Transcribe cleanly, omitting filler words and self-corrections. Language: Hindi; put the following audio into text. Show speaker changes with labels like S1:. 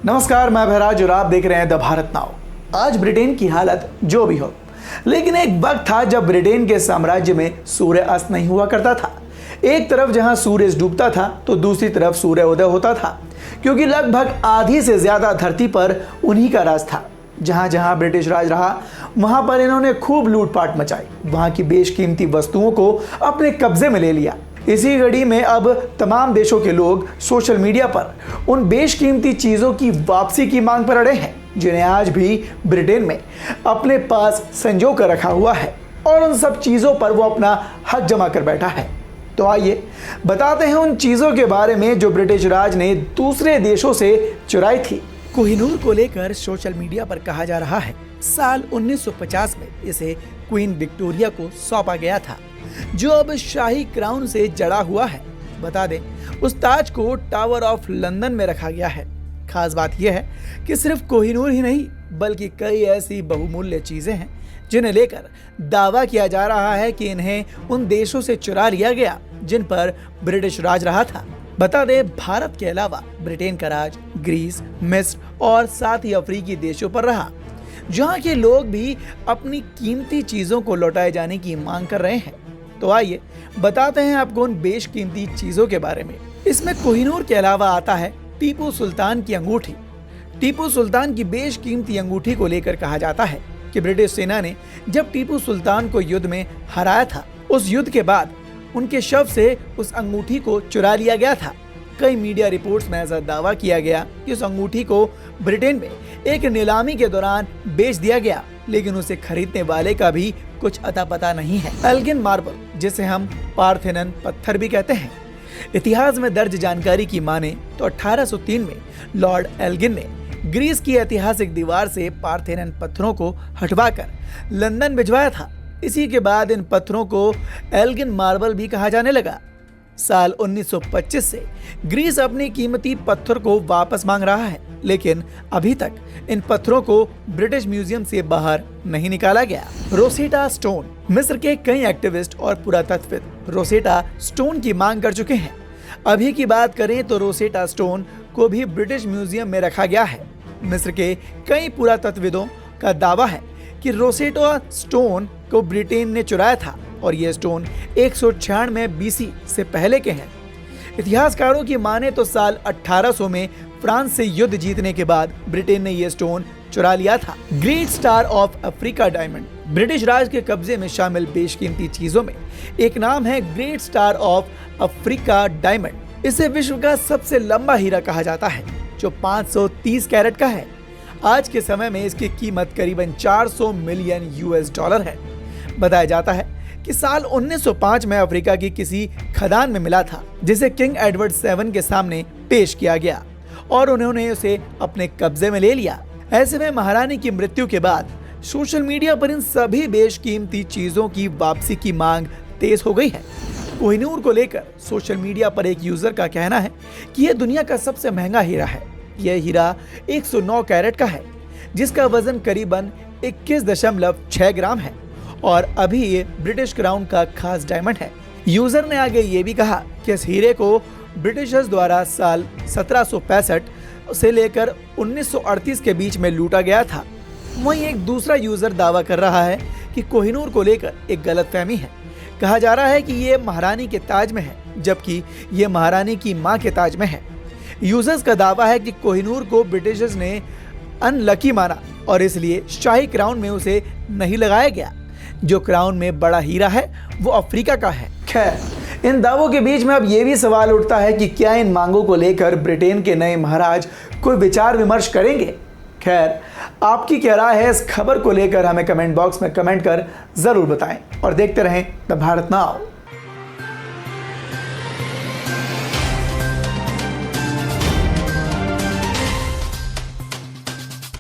S1: नमस्कार, मैं भराज और आप देख रहे हैं द भारत नाउ। आज ब्रिटेन की हालत जो भी हो, लेकिन एक वक्त था जब ब्रिटेन के साम्राज्य में सूर्य अस्त नहीं हुआ करता था। एक तरफ जहां सूरज डूबता था तो दूसरी तरफ सूर्य उदय होता था, क्योंकि लगभग आधी से ज्यादा धरती पर उन्हीं का राज था। जहां जहां ब्रिटिश राज रहा वहां पर इन्होंने खूब लूटपाट मचाई, वहां की बेशकीमती वस्तुओं को अपने कब्जे में ले लिया। इसी घड़ी में अब तमाम देशों के लोग सोशल मीडिया पर उन बेशकीमती चीज़ों की वापसी की मांग पर अड़े हैं, जिन्हें आज भी ब्रिटेन में अपने पास संजो कर रखा हुआ है और उन सब चीज़ों पर वो अपना हक जमा कर बैठा है। तो आइए बताते हैं उन चीज़ों के बारे में जो ब्रिटिश राज ने दूसरे देशों से चुराई थी। कोहिनूर को लेकर सोशल मीडिया पर कहा जा रहा है साल 1950 में इसे क्वीन विक्टोरिया को सौंपा गया था, जो अब शाही क्राउन से जड़ा हुआ है। बता दें, उस ताज को टावर ऑफ लंदन में रखा गया है। खास बात यह है कि सिर्फ कोहिनूर ही नहीं बल्कि कई ऐसी बहुमूल्य चीजें हैं जिन्हें लेकर दावा किया जा रहा है कि इन्हें उन देशों से चुरा लिया गया जिन पर ब्रिटिश राज रहा था। बता दें, भारत के अलावा ब्रिटेन का राज ग्रीस, मिस्र और साथ ही अफ्रीकी देशों पर रहा, जहां के लोग भी अपनी कीमती चीजों को लौटाए जाने की मांग कर रहे हैं। तो आइए बताते हैं आपको उन बेशकीमती चीजों के बारे में। इसमें कोहिनूर के अलावा आता है टीपू सुल्तान की अंगूठी। टीपू सुल्तान की बेशकीमती अंगूठी को लेकर कहा जाता है कि ब्रिटिश सेना ने जब टीपू सुल्तान को युद्ध में हराया था, उस युद्ध के बाद उनके शव से उस अंगूठी को चुरा लिया गया था। कई मीडिया रिपोर्ट्स में ऐसा दावा किया गया कि उस अंगूठी को ब्रिटेन में एक नीलामी के दौरान बेच दिया गया, लेकिन उसे खरीदने वाले का भी कुछ अता पता नहीं है। एल्गिन मार्बल, जिसे हम पार्थेनन पत्थर भी कहते हैं, इतिहास में दर्ज जानकारी की माने तो 1803 में लॉर्ड एल्गिन ने ग्रीस की ऐतिहासिक दीवार से पार्थेनन पत्थरों को हटवाकर लंदन भिजवाया था। इसी के बाद इन पत्थरों को एल्गिन मार्बल भी कहा जाने लगा। साल 1925 से ग्रीस अपनी कीमती पत्थर को वापस मांग रहा है, लेकिन अभी तक इन पत्थरों को ब्रिटिश म्यूजियम से बाहर नहीं निकाला गया। रोसेटा स्टोन, मिस्र के कई एक्टिविस्ट और पुरातत्वविद रोसेटा स्टोन की मांग कर चुके हैं। अभी की बात करें तो रोसेटा स्टोन को भी ब्रिटिश म्यूजियम में रखा गया है। मिस्र के कई पुरातत्वविदों का दावा है कि रोसेटा स्टोन को ब्रिटेन ने चुराया था और ये स्टोन 196 BC से पहले के हैं। इतिहासकारों की माने तो साल 1800 में फ्रांस से युद्ध जीतने के बाद ब्रिटेन ने ये स्टोन चुरा लिया था। Great star of Africa diamond, British Raj के कब्जे में शामिल बेशकीमती चीजों में एक नाम है great star of Africa diamond. इसे विश्व का सबसे लंबा हीरा कहा जाता है, जो 530 कैरेट का है। आज के समय में इसकी कीमत करीबन 400 मिलियन US$ है। बताया जाता है कि साल 1905 में अफ्रीका की किसी खदान में मिला था, जिसे किंग एडवर्ड 7 के सामने पेश किया गया और उन्होंने उसे अपने कब्जे में ले लिया। ऐसे में महारानी की मृत्यु के बाद सोशल मीडिया पर इन सभी बेशकीमती चीजों की वापसी की मांग तेज हो गई है। कोहिनूर को लेकर सोशल मीडिया पर एक यूजर का कहना है कि यह दुनिया का सबसे महंगा हीरा है। यह हीरा 109 कैरेट का है, जिसका वजन करीबन 21.6 ग्राम है और अभी ये ब्रिटिश क्राउन का खास डायमंड है। यूजर ने आगे ये भी कहा कि इस हीरे को ब्रिटिशर्स द्वारा साल 1765 से लेकर 1938 के बीच में लूटा गया था। वहीं एक दूसरा यूजर दावा कर रहा है कि कोहिनूर को लेकर एक गलतफहमी है। कहा जा रहा है कि ये महारानी के ताज में है, जबकि ये महारानी की मां के ताज में है। यूजर्स का दावा है कि कोहिनूर को ब्रिटिशर्स ने अनलकी माना और इसलिए शाही क्राउन में उसे नहीं लगाया गया। जो क्राउन में बड़ा हीरा है वो अफ्रीका का है। खैर, इन दावों के बीच में अब ये भी सवाल उठता है कि क्या इन मांगों को लेकर ब्रिटेन के नए महाराज कोई विचार विमर्श करेंगे। खैर, आपकी क्या राय है इस खबर को लेकर हमें कमेंट बॉक्स में कमेंट कर जरूर बताएं और देखते रहें द भारत नाउ।